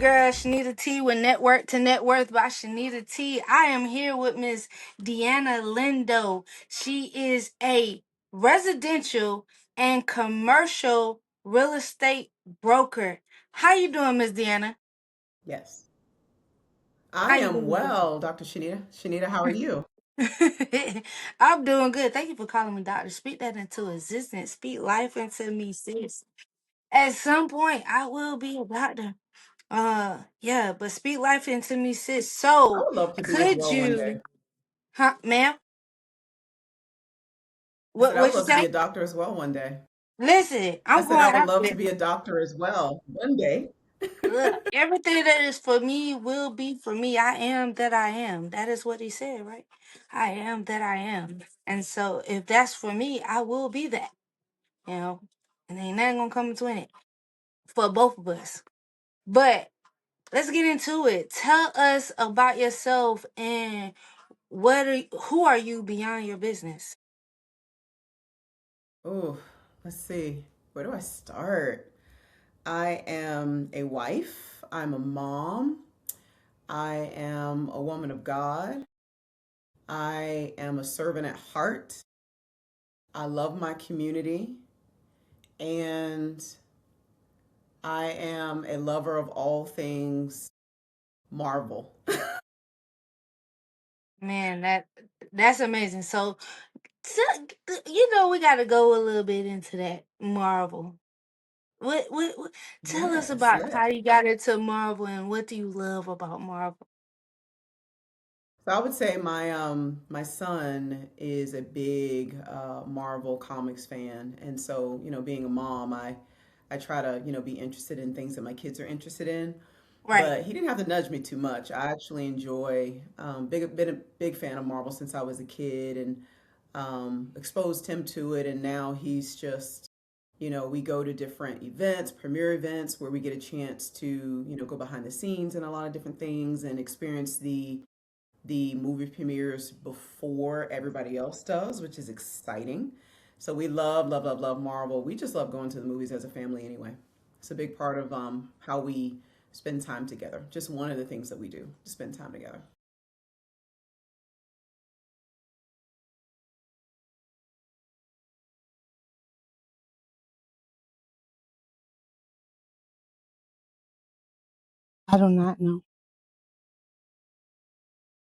girl Shanita T with Network to Net Worth by Shanita T. I am here with Miss Deana Lindo. She is a residential and commercial real estate broker. How you doing, Miss Deana? Yes. How I you am doing? well, Dr. Shanita. Shanita, how are you? I'm doing good. Thank you for calling me doctor. Speak that into existence. Speak life into me, sis. At some point, I will be a doctor. Yeah, but speak life into me, sis. I So, would love to be as could well one day. you, huh, ma'am? I said I would What you love to be say? a doctor as well one day. Listen, I I'm said I going would out love there. to be a doctor as well one day. Look, everything that is for me will be for me. I am that I am. That is what he said, right? I am that I am. And so, if that's for me, I will be that. You know, and ain't nothing gonna come between it for both of us. But let's get into it. Tell us about yourself and who are you beyond your business? Oh, let's see. Where do I start? I am a wife. I'm a mom. I am a woman of God. I am a servant at heart. I love my community. And I am a lover of all things Marvel. Man, that's amazing. So, we got to go a little bit into that Marvel. What tell us Yes, about yes. how you got into Marvel and what do you love about Marvel? So I would say my son is a big Marvel comics fan, and so being a mom, I try to be interested in things that my kids are interested in. Right. But he didn't have to nudge me too much. I actually enjoy been a big fan of Marvel since I was a kid, and exposed him to it, and now he's just we go to different events, premiere events, where we get a chance to go behind the scenes and a lot of different things and experience the movie premieres before everybody else does, which is exciting. So we love, love, love, love Marvel. We just love going to the movies as a family anyway. It's a big part of how we spend time together. Just one of the things that we do to spend time together. I do not know.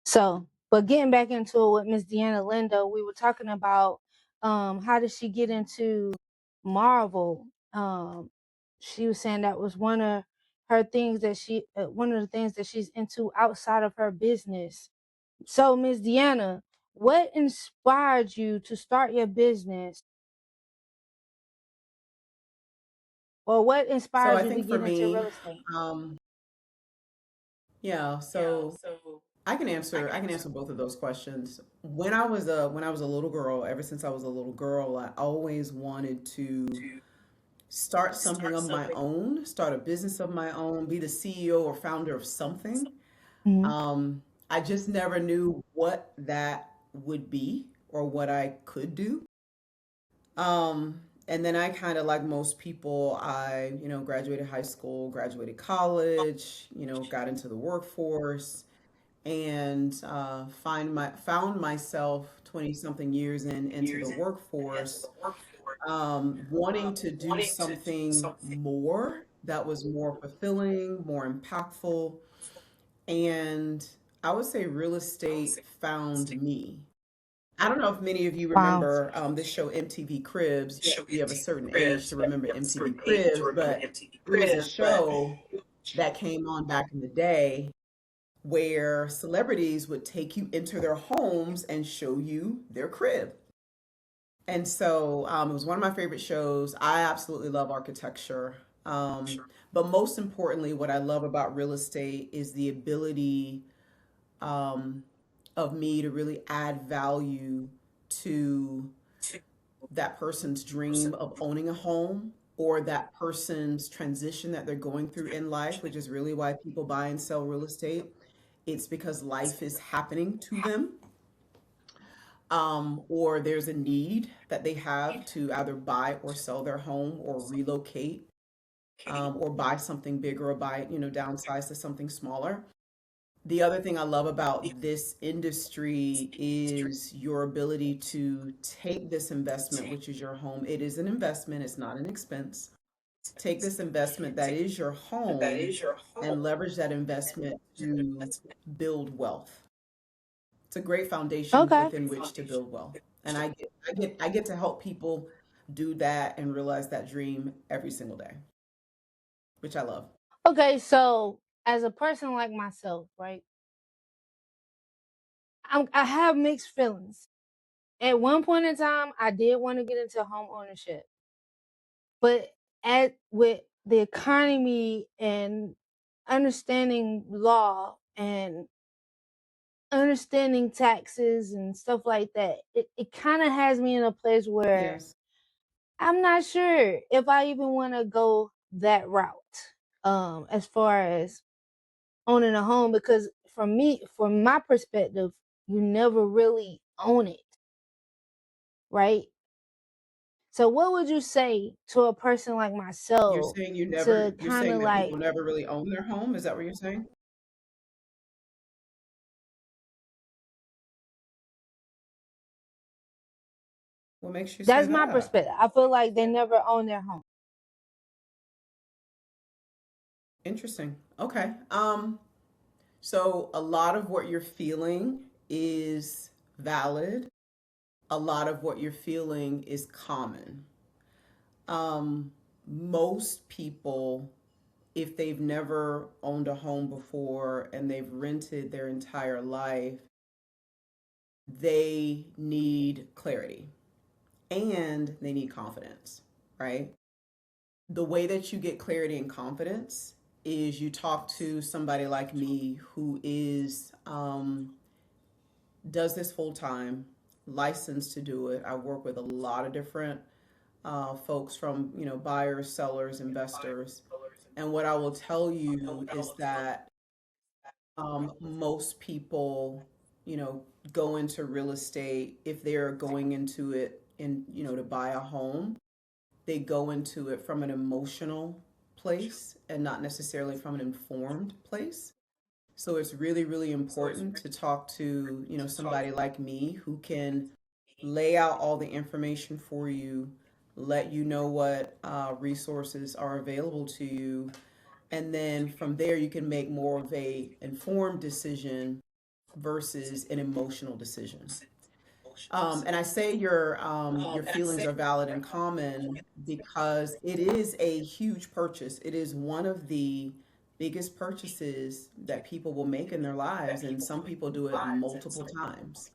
So, but getting back into it with Miss Deanna Lindo, we were talking about how did she get into Marvel? She was saying that was one of the things that she's into outside of her business. So, Miss Deanna, what inspired you to start your business, or what So inspired I you to think for get into me, real estate? um, yeah. So I can answer both of those questions. When I was a little girl, ever since I was a little girl, I always wanted to start something of my own, start a business of my own, be the CEO or founder of something. Mhm. I just never knew what that would be or what I could do. And then I kind of, like most people, I graduated high school, graduated college, got into the workforce, and found myself 20 something years into the workforce, wanting to do something more that was more fulfilling, more impactful. And I would say real estate found me. I don't know if many of you Wow. remember this show MTV Cribs. You have a certain age to remember MTV Cribs, but it was a show that came on back in the day where celebrities would take you into their homes and show you their crib. And so it was one of my favorite shows. I absolutely love architecture. But most importantly, what I love about real estate is the ability um, of me to really add value to that person's dream of owning a home or that person's transition that they're going through in life, which is really why people buy and sell real estate. It's because life is happening to them, or there's a need that they have to either buy or sell their home or relocate. or buy something bigger or buy, downsize to something smaller. The other thing I love about this industry is your ability to take this investment, which is your home. It is an investment, it's not an expense. Take this investment that is your home and leverage that investment to build wealth. It's a great foundation Okay. within which to build wealth. And I get to help people do that and realize that dream every single day, which I love. Okay, so as a person like myself, right? I have mixed feelings. At one point in time, I did want to get into home ownership, but at with the economy and understanding law and understanding taxes and stuff like that, it kind of has me in a place where Yes. I'm not sure if I even want to go that route. As far as owning a home, because from my perspective, you never really own it, right? So what would you say to a person like You're myself saying to you're kind saying of that people like, never really own their home? Is that what you're saying? What makes you say that's my that? perspective. I feel like they never own their home. Interesting. Okay. So a lot of what you're feeling is valid. A lot of what you're feeling is common. Um, Most people, if they've never owned a home before and they've rented their entire life, they need clarity and they need confidence, right? The way that you get clarity and confidence is you talk to somebody like me who is does this full time, licensed to do it. I work with a lot of different folks from buyers, sellers, investors, and what I will tell you is that most people, go into real estate if they're going into it in to buy a home. They go into it from an emotional place and not necessarily from an informed place. So it's really, really important to talk to, somebody like me who can lay out all the information for you, let you know what resources are available to you, and then from there you can make more of a informed decision versus an emotional decision. And I say your feelings are valid and common because it is a huge purchase. It is one of the biggest purchases that people will make in their lives, and some people do it multiple times.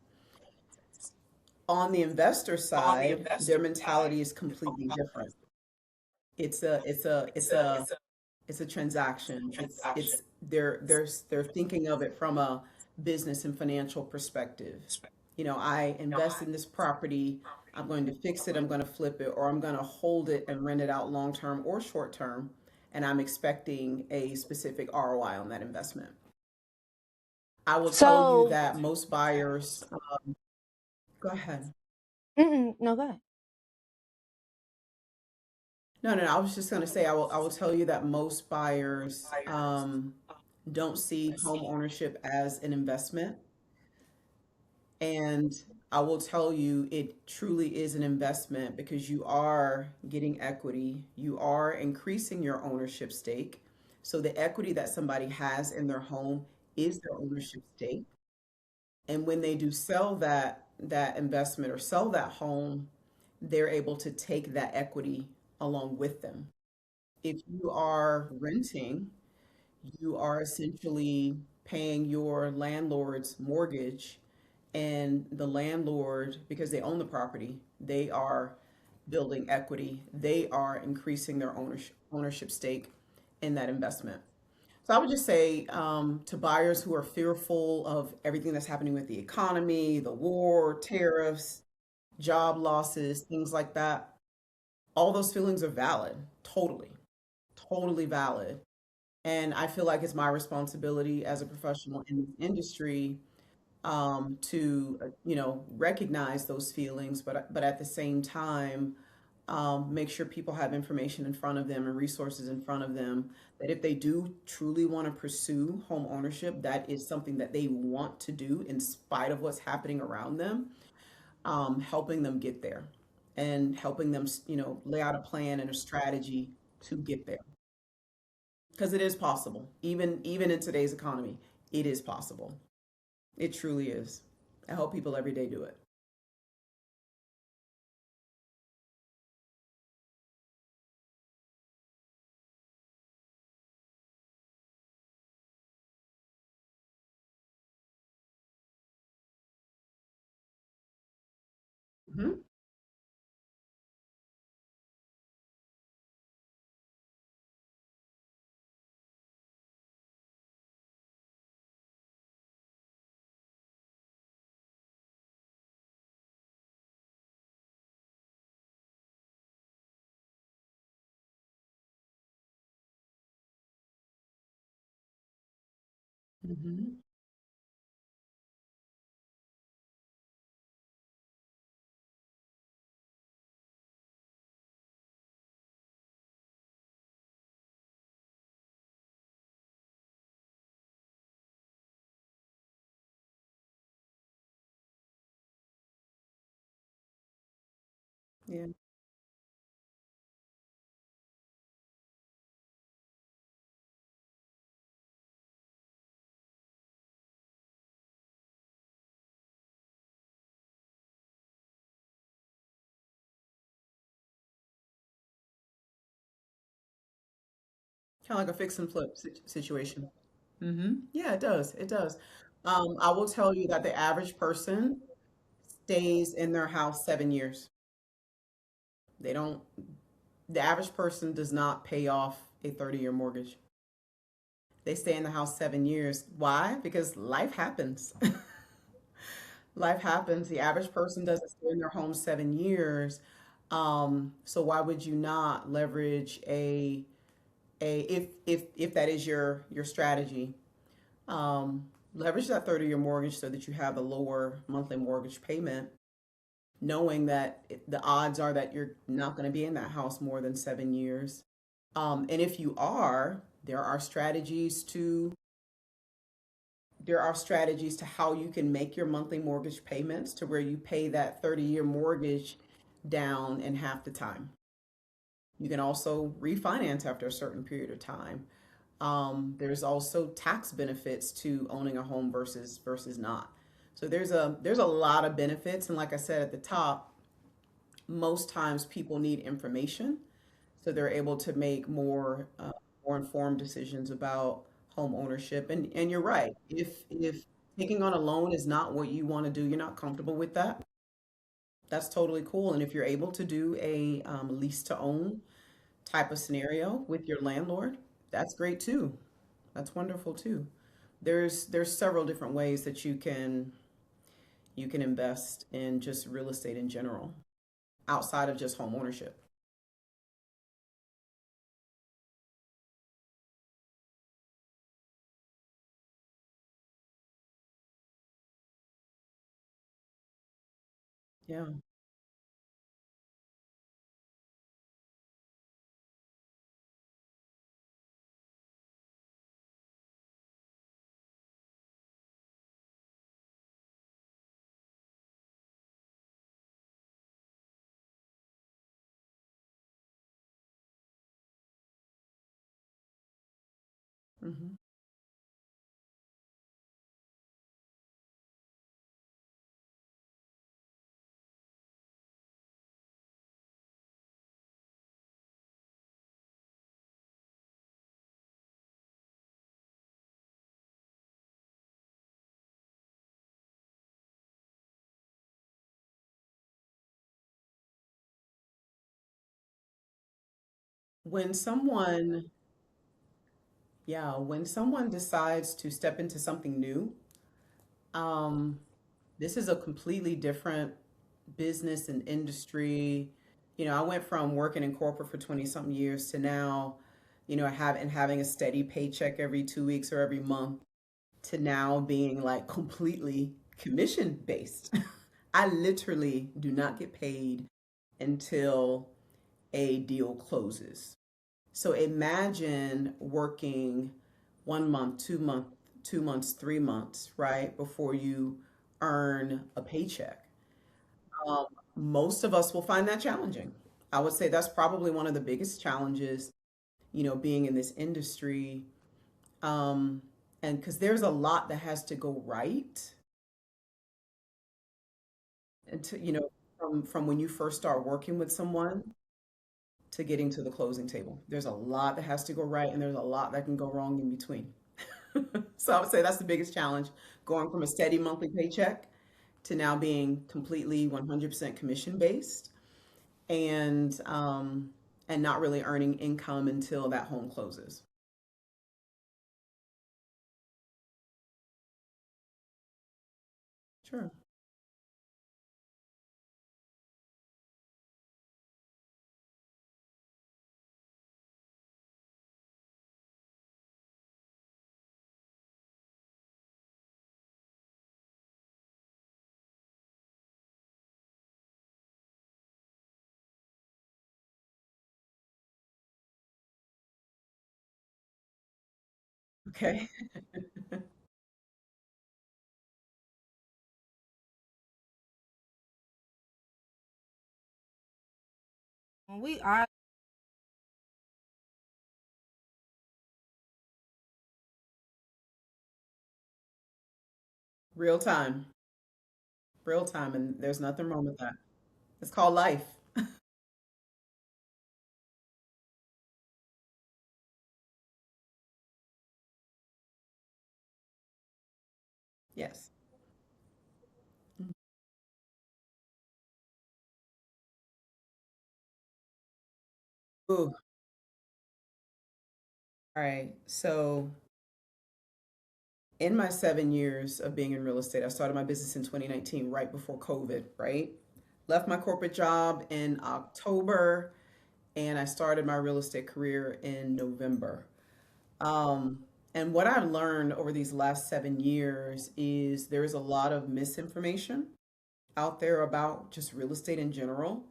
On the investor side, their mentality is completely different. It's a transaction. They're thinking of it from a business and financial perspective. I invest in this property, I'm going to fix it, I'm going to flip it, or I'm going to hold it and rent it out long term or short term, and I'm expecting a specific ROI on that investment. I will tell you So, that most buyers, go ahead. no, go ahead. No, no, no, I was just going to say, I will tell you that most buyers don't see home ownership as an investment. And I will tell you, it truly is an investment because you are getting equity, you are increasing your ownership stake. So the equity that somebody has in their home is their ownership stake. And when they do sell that investment or sell that home, they're able to take that equity along with them. If you are renting, you are essentially paying your landlord's mortgage, and the landlord, because they own the property, they are building equity, they are increasing their ownership stake in that investment. So I would just say to buyers who are fearful of everything that's happening with the economy, the war, tariffs, job losses, things like that, all those feelings are valid, totally, totally valid. And I feel like it's my responsibility as a professional in this industry to recognize those feelings, but at the same time, make sure people have information in front of them and resources in front of them that if they do truly want to pursue home ownership, that is something that they want to do in spite of what's happening around them, helping them get there and helping them, lay out a plan and a strategy to get there. Because it is possible, even in today's economy, it is possible. It truly is. I help people every day do it. Mhm. Mhm. Yeah. Kind of like a fix and flip situation. Yeah, it does. It does. I will tell you that the average person stays in their house 7 years. They don't, the average person does not pay off a 30-year mortgage. They stay in the house 7 years. Why? Because life happens. Life happens. The average person doesn't stay in their home 7 years. So why would you not leverage if that is your strategy, leverage that 30-year mortgage so that you have a lower monthly mortgage payment, knowing that the odds are that you're not going to be in that house more than 7 years. And if you are, there are strategies to how you can make your monthly mortgage payments to where you pay that 30-year mortgage down in half the time. You can also refinance after a certain period of time. There's also tax benefits to owning a home versus not. So there's a lot of benefits, and like I said at the top, most times people need information, so they're able to make more informed decisions about home ownership. And you're right. If taking on a loan is not what you want to do, you're not comfortable with that. That's totally cool. And if you're able to do a lease to own type of scenario with your landlord, that's great too. That's wonderful too. There's several different ways that you can invest in just real estate in general, outside of just home ownership. Yeah. Hmm. When someone, yeah, when someone decides to step into something new, um, this is a completely different business and industry. I went from working in corporate for 20 something years to now, having a steady paycheck every 2 weeks or every month, to now being like completely commission based. I literally do not get paid until a deal closes. So imagine working 1 month, 2 month, 2 months, 3 months, right, before you earn a paycheck. Um, Most of us will find that challenging. I would say that's probably one of the biggest challenges, being in this industry. Um, and because there's a lot that has to go right, and from when you first start working with someone to getting to the closing table. There's a lot that has to go right, and there's a lot that can go wrong in between. So I would say that's the biggest challenge, going from a steady monthly paycheck to now being completely 100% commission based, and not really earning income until that home closes. Sure. Okay. When we are Real time, real time, and there's nothing wrong with that. It's called life. Yes. Ooh. All right. So in my 7 years of being in real estate, I started my business in 2019, right before COVID, right? Left my corporate job in October, and I started my real estate career in November. Um, and what I've learned over these last 7 years is there's a lot of misinformation out there about just real estate in general.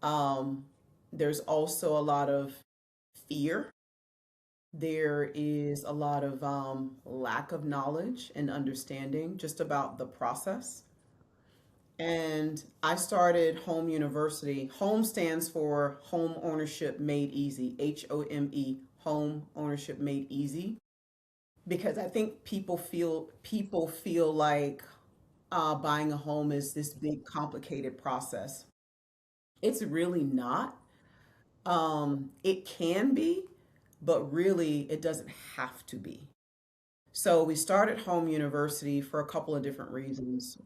Um, there's also a lot of fear. There is a lot of lack of knowledge and understanding just about the process. And I started Home University. Home stands for Home Ownership Made Easy, HOME, Home Ownership Made Easy. Because I think people feel like buying a home is this big complicated process. It's really not. It can be, but really it doesn't have to be. So we started Home University for a couple of different reasons.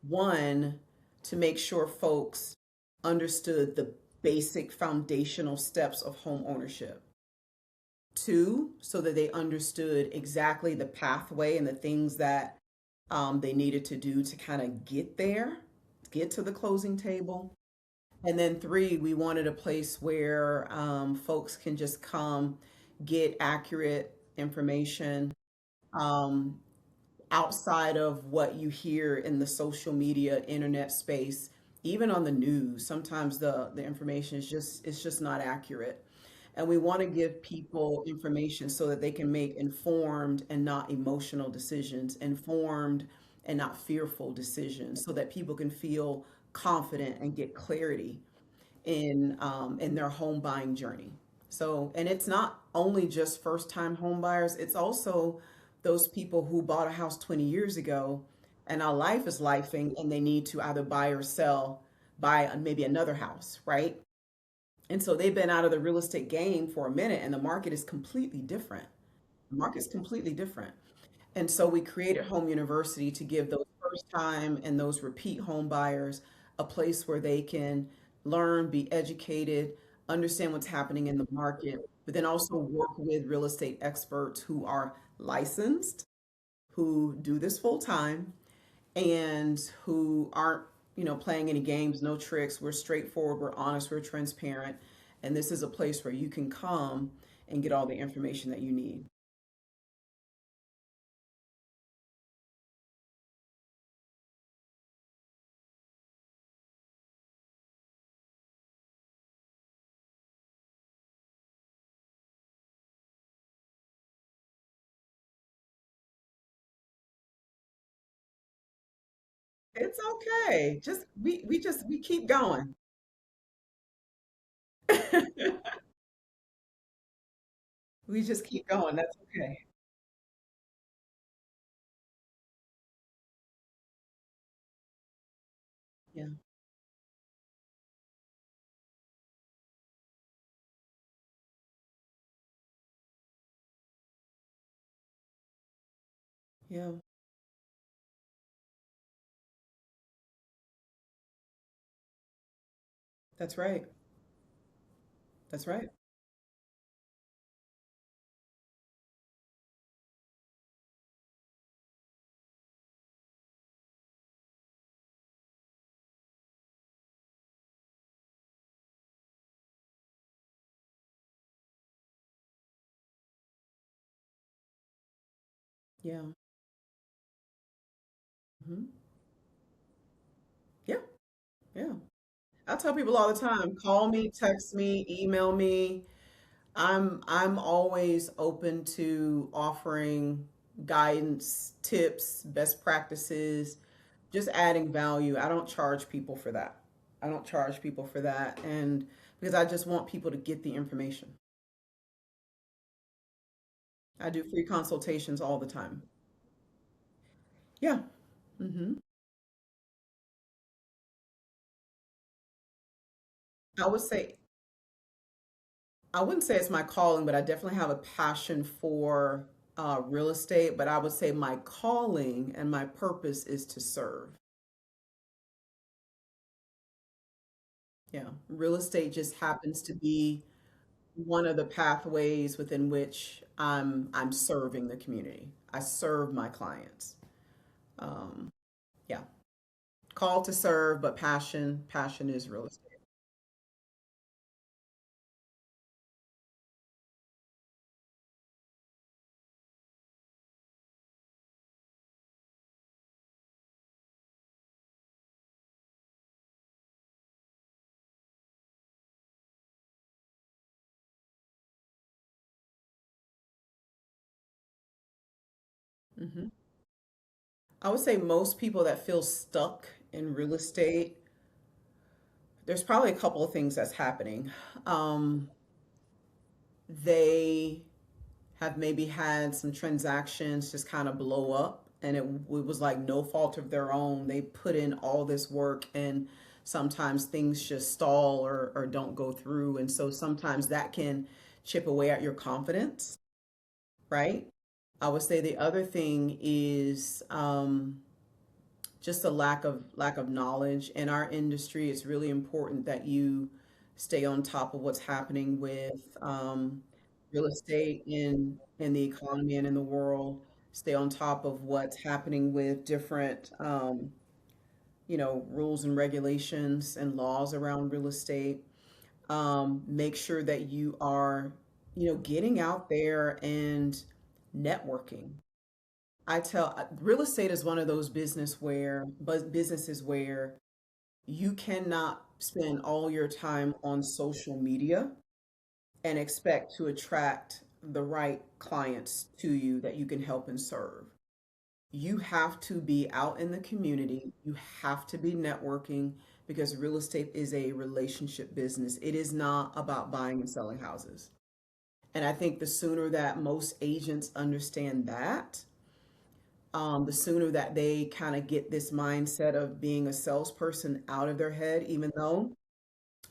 One, to make sure folks understood the basic foundational steps of home ownership. Two, so that they understood exactly the pathway and the things that they needed to do to kind of get there, get to the closing table. And then three, we wanted a place where folks can just come get accurate information, um, outside of what you hear in the social media, internet space, even on the news. Sometimes the information is just not accurate. And we want to give people information so that they can make informed and not emotional decisions, informed and not fearful decisions, so that people can feel confident and get clarity in their home buying journey. So, and it's not only just first time home buyers, it's also those people who bought a house 20 years ago and now life is lifing and they need to either buy or sell, buy maybe another house, right? And so they've been out of the real estate game for a minute and the market is completely different. The market's completely different. And so we created Home University to give those first time and those repeat home buyers a place where they can learn, be educated, understand what's happening in the market, but then also work with real estate experts who are licensed, who do this full time, and who aren't, playing any games, no tricks. We're straightforward, we're honest, we're transparent. And this is a place where you can come and get all the information that you need. It's okay. Just we keep going. We just keep going. That's okay. Yeah. Yeah. That's right. That's right. Yeah. Hmm. Yeah. Yeah. I tell people all the time, call me, text me, email me. I'm always open to offering guidance, tips, best practices, just adding value. I don't charge people for that. I don't charge people for that, and because I just want people to get the information. I do free consultations all the time. Yeah. Hmm. I would say I wouldn't say it's my calling, but I definitely have a passion for real estate. But I would say my calling and my purpose is to serve. Yeah, real estate just happens to be one of the pathways within which I'm serving the community. I serve my clients. Um, yeah, call to serve, but passion is real estate. Hmm. I would say most people that feel stuck in real estate, there's probably a couple of things that's happening. Um, they have maybe had some transactions just kind of blow up, and it was like no fault of their own. They put in all this work, and sometimes things just stall or don't go through. And so sometimes that can chip away at your confidence, right? I would say the other thing is just a lack of knowledge in our industry. It's really important that you stay on top of what's happening with real estate in the economy and in the world. Stay on top of what's happening with different rules and regulations and laws around real estate. Make sure that you are getting out there and networking. I tell real estate is one of those businesses where you cannot spend all your time on social media and expect to attract the right clients to you that you can help and serve. You have to be out in the community. You have to be networking because real estate is a relationship business. It is not about buying and selling houses. And I think the sooner that most agents understand that, the sooner that they kind of get this mindset of being a salesperson out of their head, even though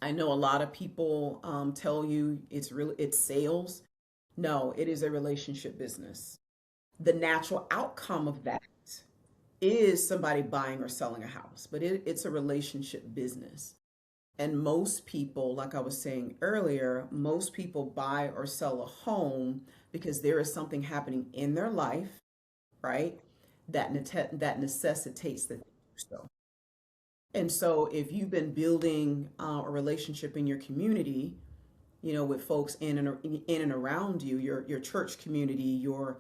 I know a lot of people tell you it's sales. No, it is a relationship business. The natural outcome of that is somebody buying or selling a house, but it's a relationship business. And most people, like I was saying earlier, most people buy or sell a home because there is something happening in their life, right? That necessitates that they do so. And so, if you've been building a relationship in your community, with folks in and around you, your church community, your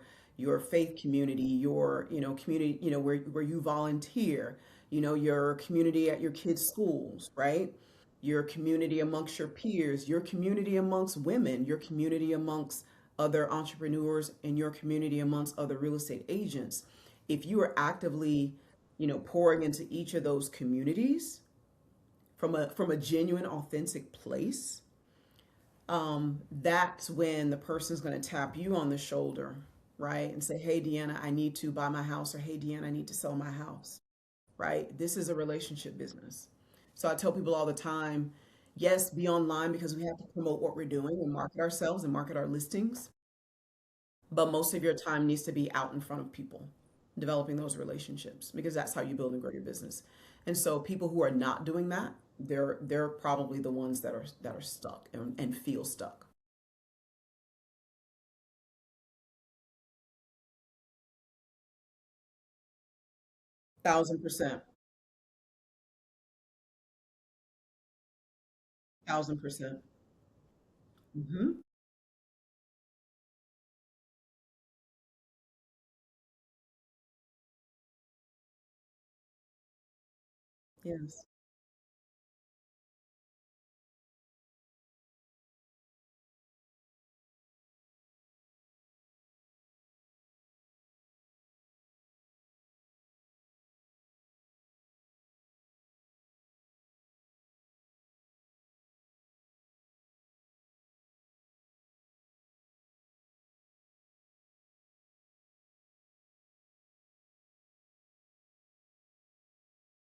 faith community, your community, where you volunteer, your community at your kids' schools, right? Your community amongst your peers, your community amongst women, your community amongst other entrepreneurs, and your community amongst other real estate agents. If you are actively pouring into each of those communities from a genuine, authentic place, that's when the person's going to tap you on the shoulder, right? And say, hey, Deanna, I need to buy my house, or hey, Deanna, I need to sell my house, right? This is a relationship business. So I tell people all the time, yes, be online because we have to promote what we're doing and market ourselves and market our listings. But most of your time needs to be out in front of people, developing those relationships because that's how you build and grow your business. And so people who are not doing that, they're probably the ones that are stuck and feel stuck. 1,000%. 1,000%. Hmm. Yes.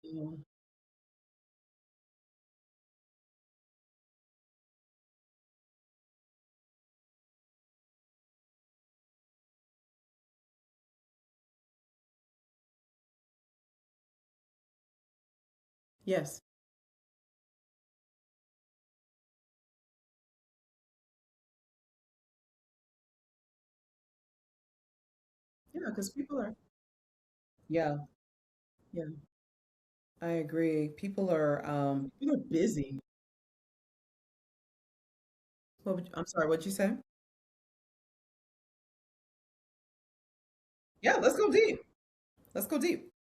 Yeah. Yes. Yeah, because people are, yeah, yeah, I agree. People are busy. I'm sorry, what'd you say? Yeah, let's go deep. Let's go deep.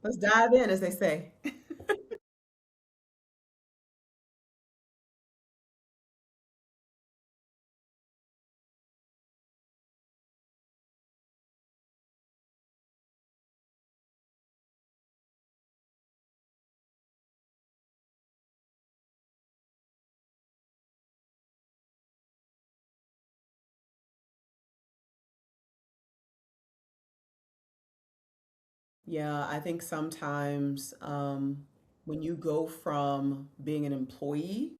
Let's dive in, as they say. Yeah, I think sometimes when you go from being an employee,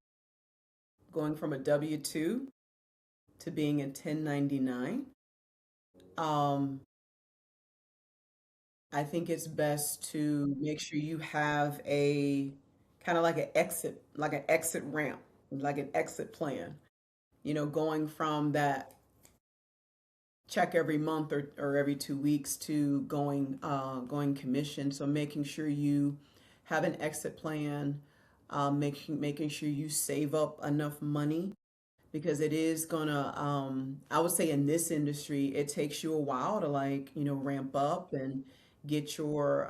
going from a W-2 to being a 1099, um, I think it's best to make sure you have a kind of like an exit ramp, like an exit plan. Going from that check every month or every 2 weeks to going commission. So making sure you have an exit plan, making sure you save up enough money because it is gonna I would say in this industry it takes you a while to like ramp up and get your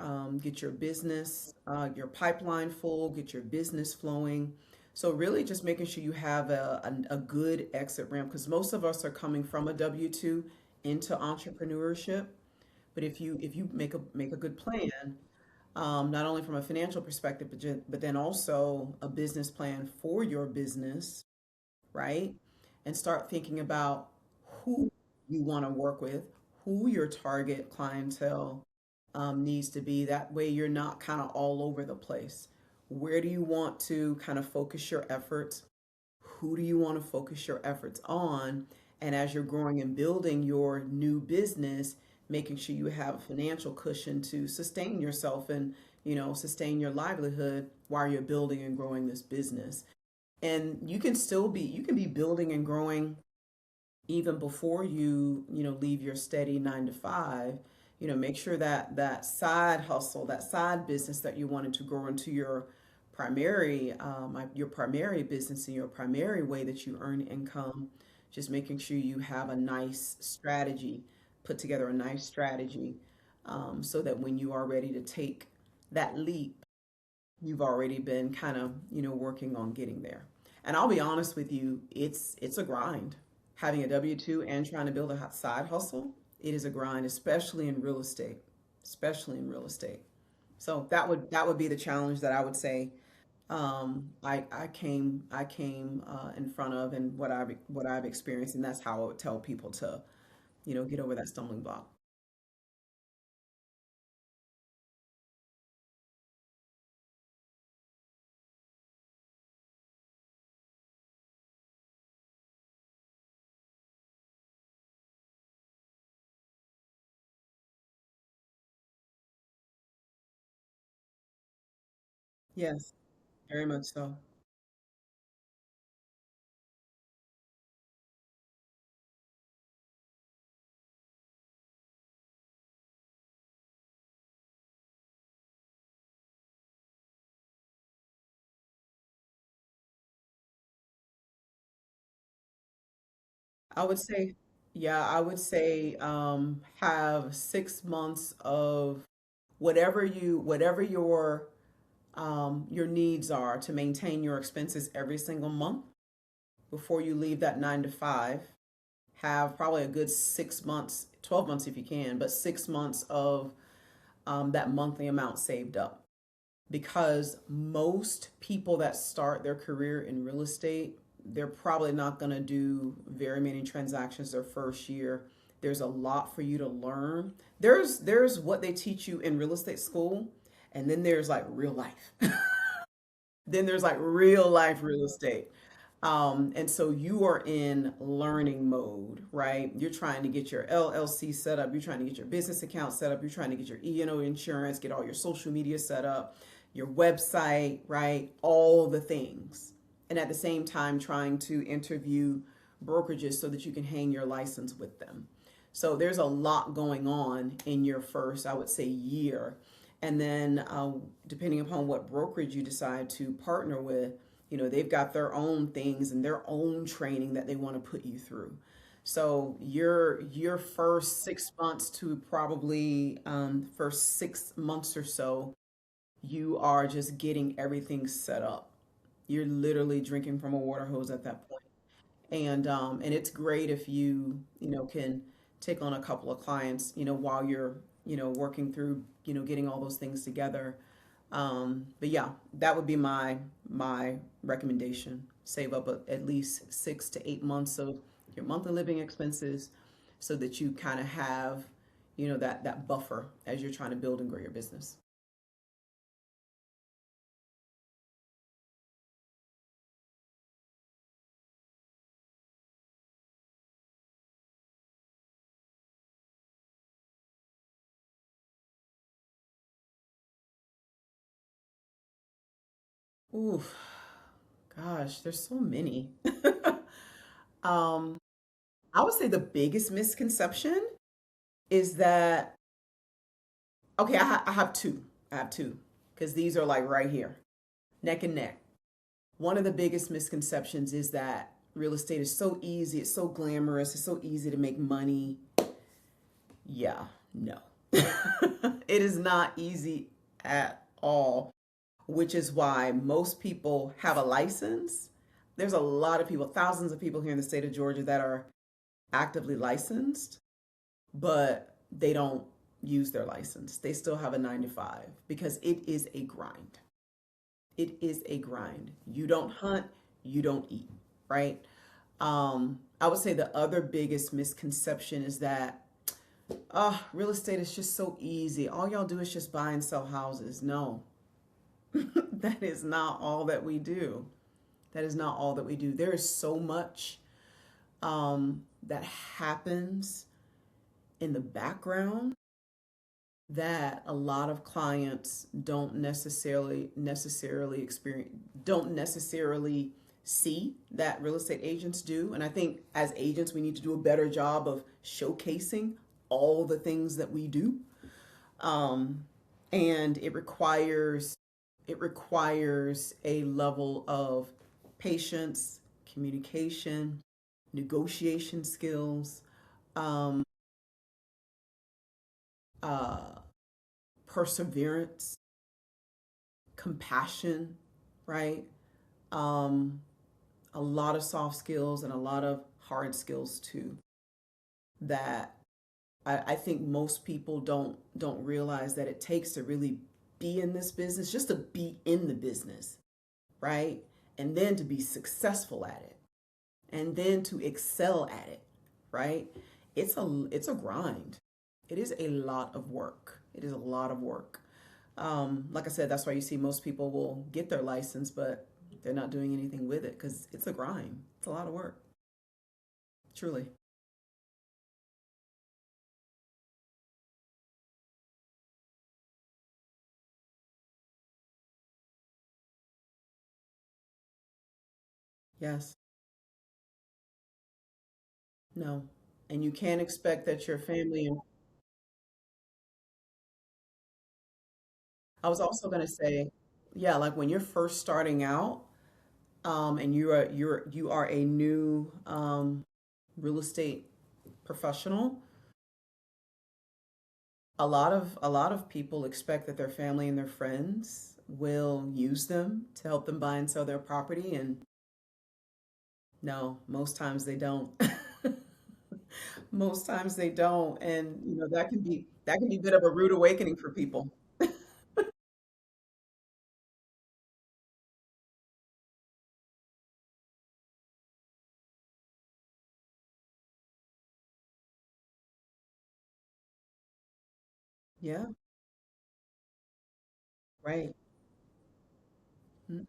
business your pipeline full, get your business flowing. So really just making sure you have a good exit ramp because most of us are coming from a W-2 into entrepreneurship. But if you make a good plan, not only from a financial perspective but then also a business plan for your business, right? And start thinking about who you want to work with, who your target clientele needs to be. That way, you're not kind of all over the place. Where do you want to kind of focus your efforts? Who do you want to focus your efforts on? And as you're growing and building your new business, making sure you have a financial cushion to sustain yourself and sustain your livelihood while you're building and growing this business. And you can be building and growing even before you leave your steady 9 to 5. Make sure that that side hustle, that side business that you wanted to grow into your primary business and your primary way that you earn income. Just making sure you have a nice strategy, put together a nice strategy, so that when you are ready to take that leap, you've already been kind of working on getting there. And I'll be honest with you, it's a grind. Having a W-2 and trying to build a side hustle, it is a grind, especially in real estate. especially in real estate. So that would be the challenge that I would say I came in front of, and what I've experienced, and that's how I would tell people to, get over that stumbling block. Yes, very much so. I would say, yeah, I would say have 6 months of whatever your needs are to maintain your expenses every single month before you leave that 9 to 5. Have probably a good 6 months, 12 months if you can, but 6 months of that monthly amount saved up. Because most people that start their career in real estate, they're probably not going to do very many transactions their first year. There's a lot for you to learn. There's what they teach you in real estate school, and then there's like real life. Then there's like real life real estate. And so you are in learning mode, right? You're trying to get your LLC set up. You're trying to get your business account set up. You're trying to get your E&O insurance, get all your social media set up, your website, right? All the things. And at the same time, trying to interview brokerages so that you can hang your license with them. So there's a lot going on in your first, I would say, year. And then, depending upon what brokerage you decide to partner with, they've got their own things and their own training that they want to put you through. So your first 6 months to probably first 6 months or so, you are just getting everything set up. You're literally drinking from a water hose at that point. And it's great if you can take on a couple of clients, while you're, working through, getting all those things together. But yeah, that would be my recommendation. Save up at least 6 to 8 months of your monthly living expenses so that you kind of have, that buffer as you're trying to build and grow your business. Ooh, gosh, there's so many. um, I would say the biggest misconception is that, okay, I have two. I have two because these are like right here, neck and neck. One of the biggest misconceptions is that real estate is so easy, it's so glamorous, it's so easy to make money. Yeah, no. It is not easy at all, which is why most people have a license. There's a lot of people, thousands of people here in the state of Georgia that are actively licensed, but they don't use their license. They still have a 9 to 5 because it is a grind. It is a grind. You don't hunt, you don't eat, right? I would say the other biggest misconception is that real estate is just so easy. All y'all do is just buy and sell houses. No, that is not all that we do. That is not all that we do. There is so much that happens in the background that a lot of clients don't necessarily see that real estate agents do. And I think as agents we need to do a better job of showcasing all the things that we do. And it requires a level of patience, communication, negotiation skills, um, uh, perseverance, compassion, right? Um, a lot of soft skills and a lot of hard skills too that I think most people don't realize that it takes to really be in this business, just to be in the business, right? And then to be successful at it, and then to excel at it, right? It's a grind. It is a lot of work. It is a lot of work. Like I said, that's why you see most people will get their license, but they're not doing anything with it because it's a grind. It's a lot of work, truly. Yes. No. And you can't expect that your family and I was also going to say, yeah, like when you're first starting out, and you are a new real estate professional, a lot of people expect that their family and their friends will use them to help them buy and sell their property, and no, most times they don't. Most times they don't, and that can be a bit of a rude awakening for people. Yeah, right. Mm.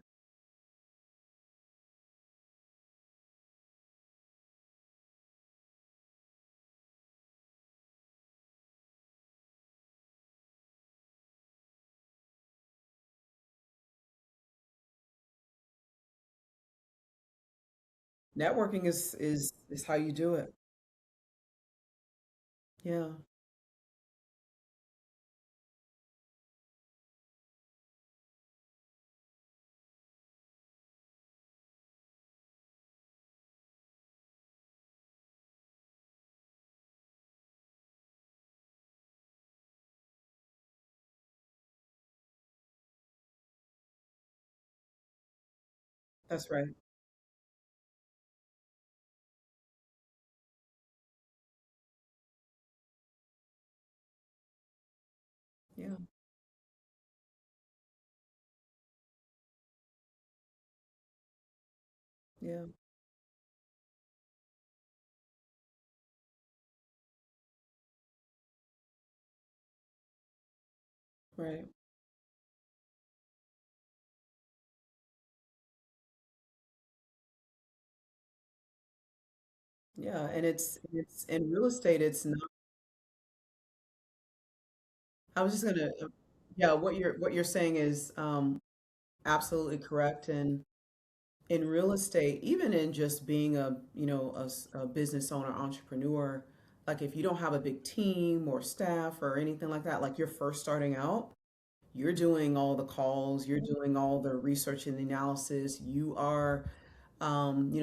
Networking is how you do it. Yeah, that's right. Yeah, yeah, right. Yeah, and it's in real estate, it's not. I was just gonna, yeah, what you're saying is absolutely correct. And in real estate, even in just being a business owner, entrepreneur, like if you don't have a big team or staff or anything like that, like you're first starting out, you're doing all the calls, you're doing all the research and the analysis, you are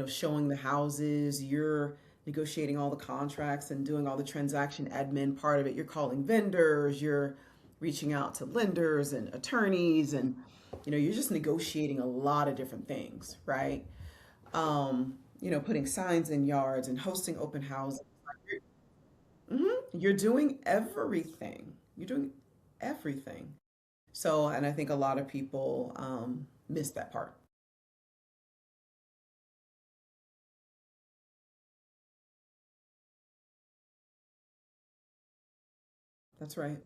showing the houses, you're negotiating all the contracts and doing all the transaction admin part of it. You're calling vendors, you're reaching out to lenders and attorneys, and you're just negotiating a lot of different things, right? Putting signs in yards and hosting open houses. You're doing everything. You're doing everything. So, and I think a lot of people miss that part. That's right.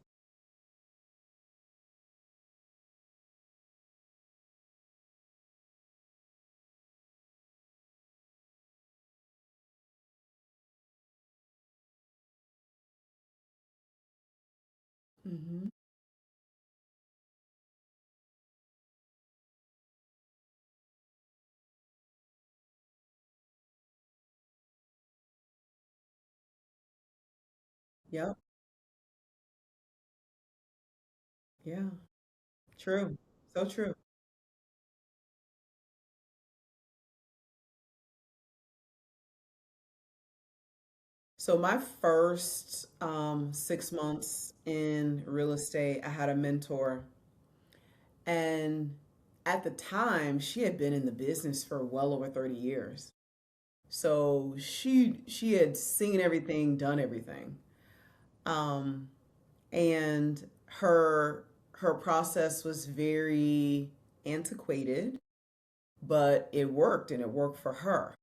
Hmm. Yep. Yeah. True. So true. So my first 6 months in real estate, I had a mentor, and at the time, she had been in the business for well over 30 years. So she had seen everything, done everything. Um, and her process was very antiquated, but it worked and it worked for her.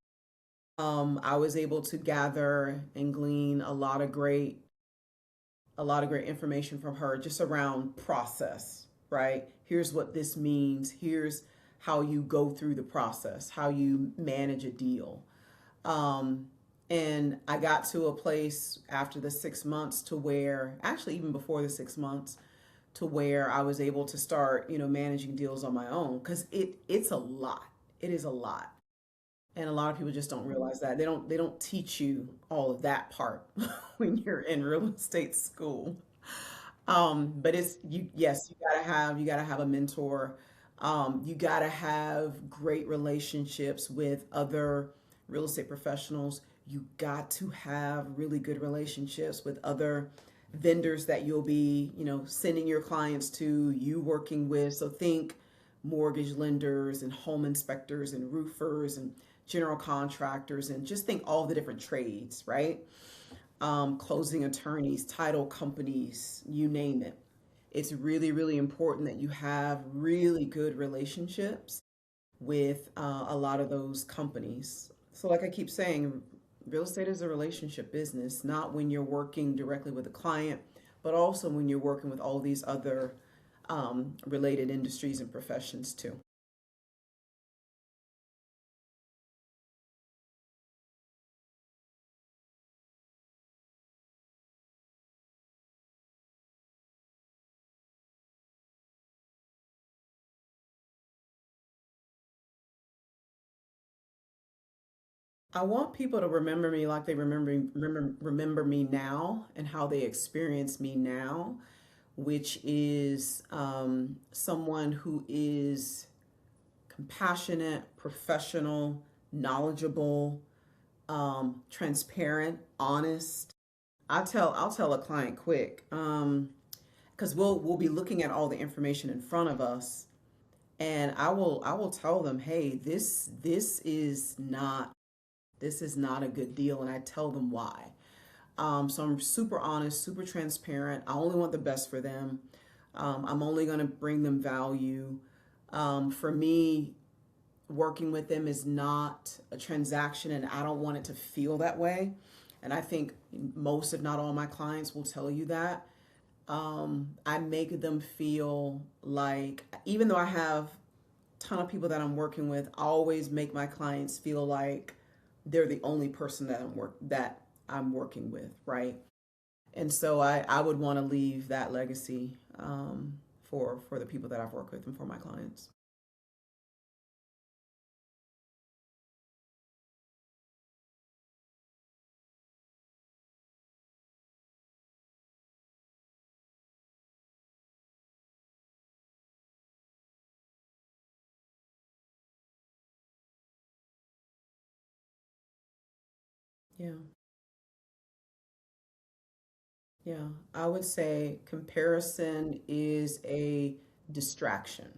I was able to gather and glean a lot of great information from her just around process, right? Here's what this means. Here's how you go through the process, how you manage a deal. Um, and I got to a place after the 6 months to where, actually, even before the 6 months, to where I was able to start, managing deals on my own because it's a lot. It is a lot. And a lot of people just don't realize that. They don't teach you all of that part when you're in real estate school. But it's you yes, you gotta have a mentor. You gotta have great relationships with other real estate professionals. You got to have really good relationships with other vendors that you'll be, sending your clients to, you working with. So think mortgage lenders and home inspectors and roofers and general contractors and just think all the different trades, right? Closing attorneys, title companies, you name it. It's really, really important that you have really good relationships with a lot of those companies. So, like I keep saying, real estate is a relationship business, not when you're working directly with a client, but also when you're working with all these other related industries and professions too. I want people to remember me like they remember me now and how they experience me now, which is someone who is compassionate, professional, knowledgeable, transparent, honest. I'll tell a client quick, because we'll be looking at all the information in front of us, and I will tell them, hey, this is not a good deal, and I tell them why. So I'm super honest, super transparent. I only want the best for them. I'm only going to bring them value. For me, working with them is not a transaction, and I don't want it to feel that way. And I think most, if not all, my clients will tell you that. I make them feel like, even though I have a ton of people that I'm working with, I always make my clients feel like they're the only person that I'm working with, right? And so I would want to leave that legacy for the people that I've worked with and for my clients. Yeah, yeah. I would say comparison is a distraction.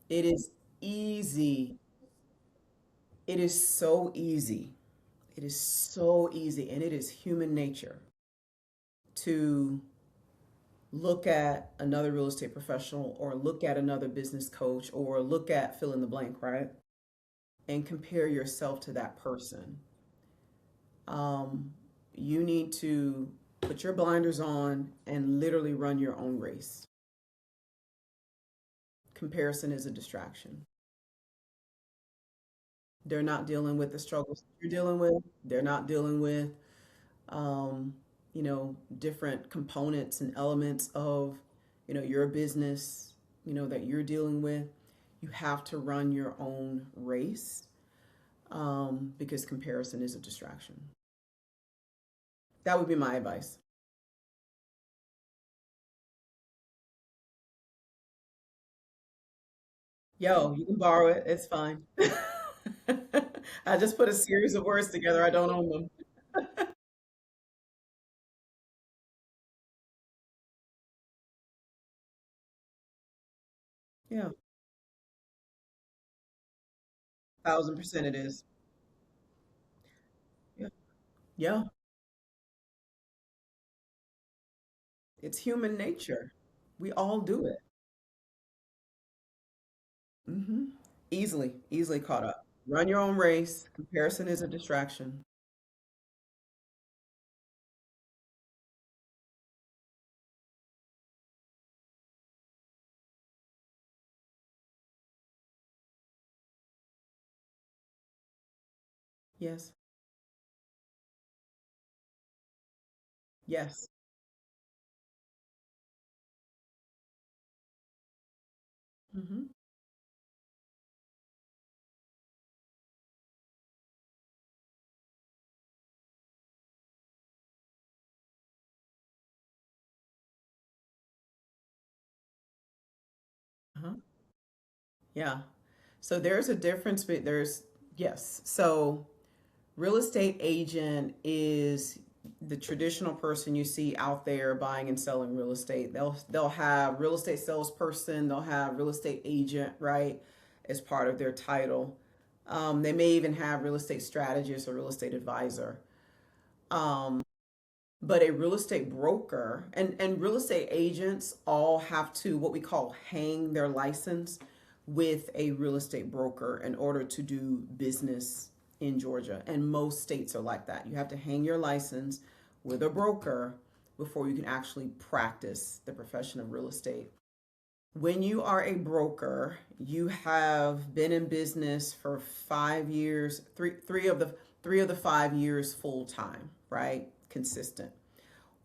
It is easy. It is so easy. It is so easy, and it is human nature to look at another real estate professional or look at another business coach or look at fill in the blank, right? And compare yourself to that person. Um, you need to put your blinders on and literally run your own race. Comparison is a distraction. They're not dealing with the struggles you're dealing with. They're not dealing with, um, different components and elements of, your business, that you're dealing with. You have to run your own race, because comparison is a distraction. That would be my advice. Yo, you can borrow it. It's fine. I just put a series of words together. I don't own them. Yeah, 1,000% it is. Yeah. Yeah. It's human nature. We all do it. Hmm. Easily caught up. Run your own race. Comparison is a distraction. Yes. Yes. Hmm. Uh-huh. Yeah. So there's a difference, but there's, yes. So real estate agent is the traditional person you see out there buying and selling real estate. They'll have real estate salesperson, they'll have real estate agent, right, as part of their title. They may even have real estate strategist or real estate advisor. Um, but a real estate broker and real estate agents all have to what we call hang their license with a real estate broker in order to do business in Georgia. And most states are like that. You have to hang your license with a broker before you can actually practice the profession of real estate. When you are a broker, you have been in business for 5 years, three of the 5 years full time, right? Consistent.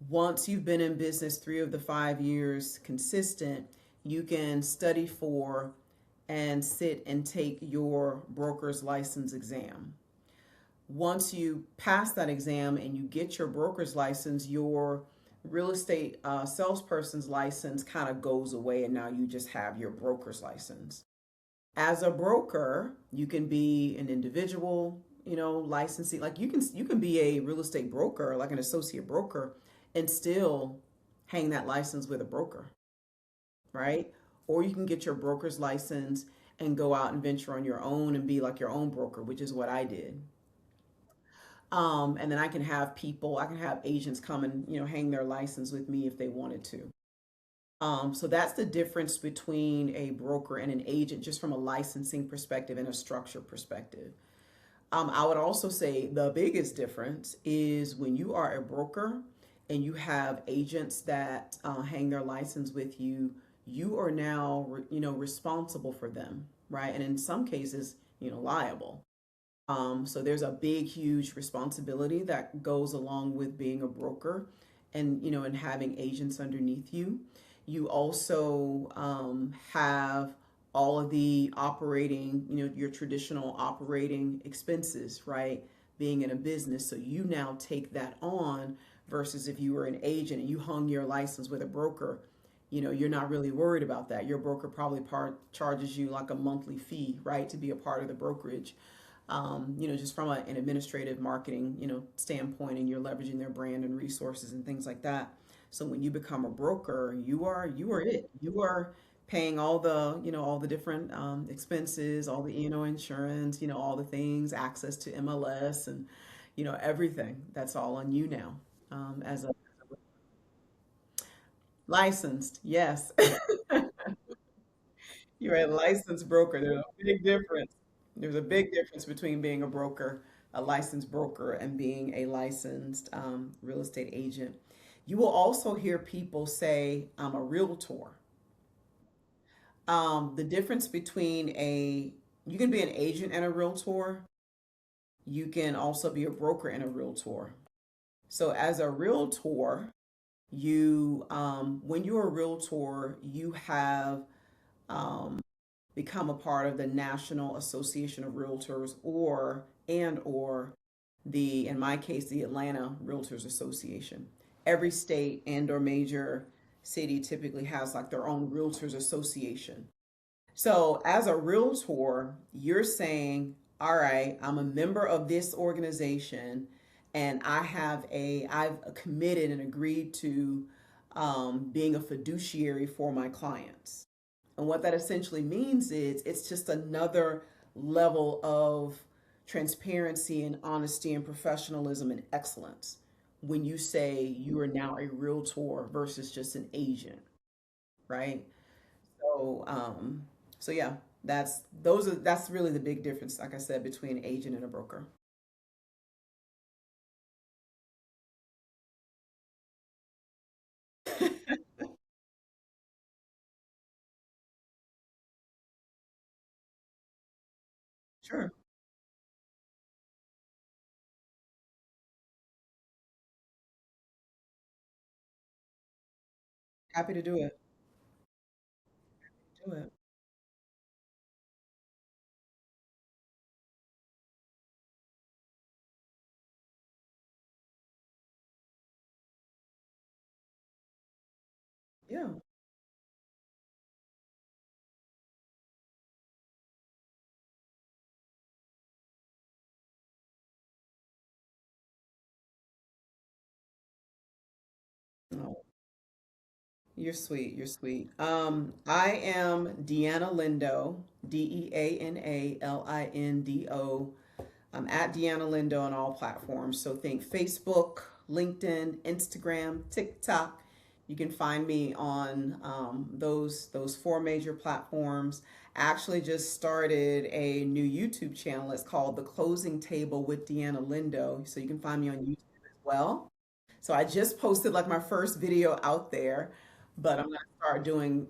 Once you've been in business 3 of the 5 years consistent, you can study for and sit and take your broker's license exam. Once you pass that exam and you get your broker's license, your real estate salesperson's license kind of goes away, and now you just have your broker's license. As a broker, you can be an individual, licensing. Like you can be a real estate broker, like an associate broker, and still hang that license with a broker, right? Or you can get your broker's license and go out and venture on your own and be like your own broker, which is what I did. And then I can have agents come and, hang their license with me if they wanted to. So that's the difference between a broker and an agent, just from a licensing perspective and a structure perspective. I would also say the biggest difference is when you are a broker and you have agents that hang their license with you, you are now, responsible for them, right? And in some cases, liable. So there's a big, huge responsibility that goes along with being a broker and, and having agents underneath you. You also have all of the operating, your traditional operating expenses, right? Being in a business. So you now take that on versus if you were an agent and you hung your license with a broker, you're not really worried about that. Your broker probably charges you like a monthly fee, right, to be a part of the brokerage. Just from an administrative marketing, standpoint, and you're leveraging their brand and resources and things like that. So when you become a broker, you are it. You are paying all the different expenses, all the insurance, all the things, access to MLS, and everything. That's all on you now. As a licensed, yes, you're a licensed broker. There's a big difference. There's a big difference between being a broker, a licensed broker, and being a licensed real estate agent. You will also hear people say, I'm a realtor. The difference between you can be an agent and a realtor. You can also be a broker and a realtor. So as a realtor, when you're a realtor, you have um, become a part of the National Association of Realtors or in my case, the Atlanta Realtors Association. Every state and or major city typically has like their own Realtors Association. So as a realtor, you're saying, all right, I'm a member of this organization and I've committed and agreed to being a fiduciary for my clients. And what that essentially means is it's just another level of transparency and honesty and professionalism and excellence when you say you are now a realtor versus just an agent, right? So, so yeah, that's really the big difference, like I said, between an agent and a broker. Sure, happy to do it. Do it. Yeah. No, you're sweet. You're sweet. I am Deana Lindo, DeanaLindo. I'm at Deana Lindo on all platforms. So think Facebook, LinkedIn, Instagram, TikTok. You can find me on those four major platforms. I actually just started a new YouTube channel. It's called The Closing Table with Deana Lindo. So you can find me on YouTube as well. So I just posted like my first video out there, but I'm gonna start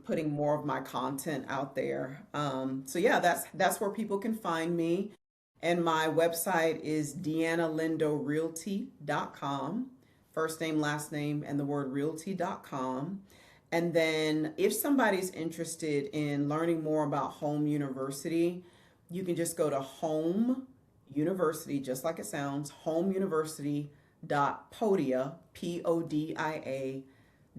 putting more of my content out there. So yeah, that's where people can find me. And my website is deanalindorealty.com. First name, last name, and the word realty.com. And then if somebody's interested in learning more about Home University, you can just go to Home University, just like it sounds, homeuniversity.podia,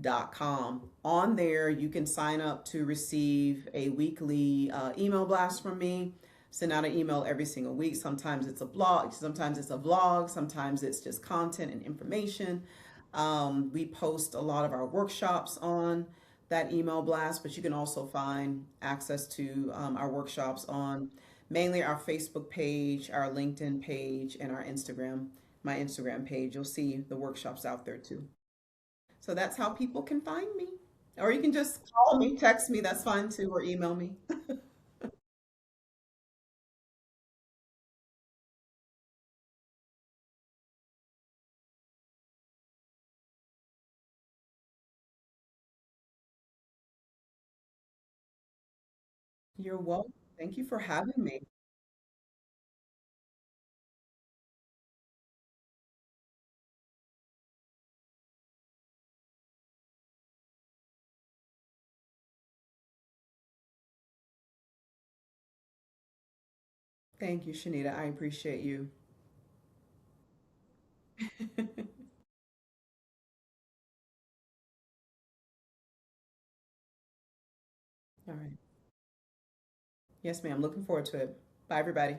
Podia.com. On there, you can sign up to receive a weekly email blast from me. Send out an email every single week. Sometimes it's a blog, sometimes it's a vlog, sometimes it's just content and information. We post a lot of our workshops on that email blast, but you can also find access to our workshops on mainly our Facebook page, our LinkedIn page, and our Instagram, my Instagram page. You'll see the workshops out there too. So that's how people can find me. Or you can just call me, text me, that's fine too, or email me. You're welcome. Thank you for having me. Thank you, Shanita. I appreciate you. All right. Yes, ma'am. Looking forward to it. Bye, everybody.